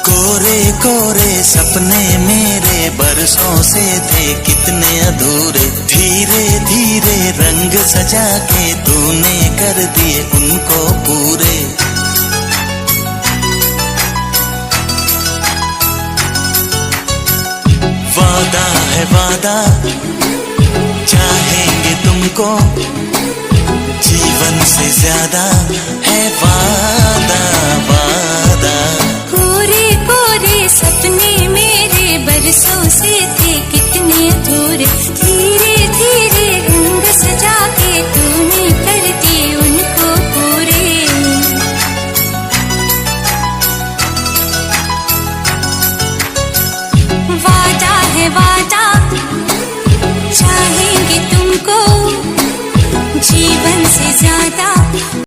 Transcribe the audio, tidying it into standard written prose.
कोरे कोरे सपने मेरे बरसों से थे कितने अधूरे, धीरे धीरे रंग सजा के तूने कर दिए उनको पूरे। वादा है वादा, चाहेंगे तुमको, जीवन से ज्यादा है वादा वादा। कोरे कोरे सपने मेरे बरसों से थे कितने अधूरे, धीरे धीरे रंग सजा के तूने कर दिए उनको पूरे। वादा है वादा, चाहेंगे तुमको, जीवन से ज्यादा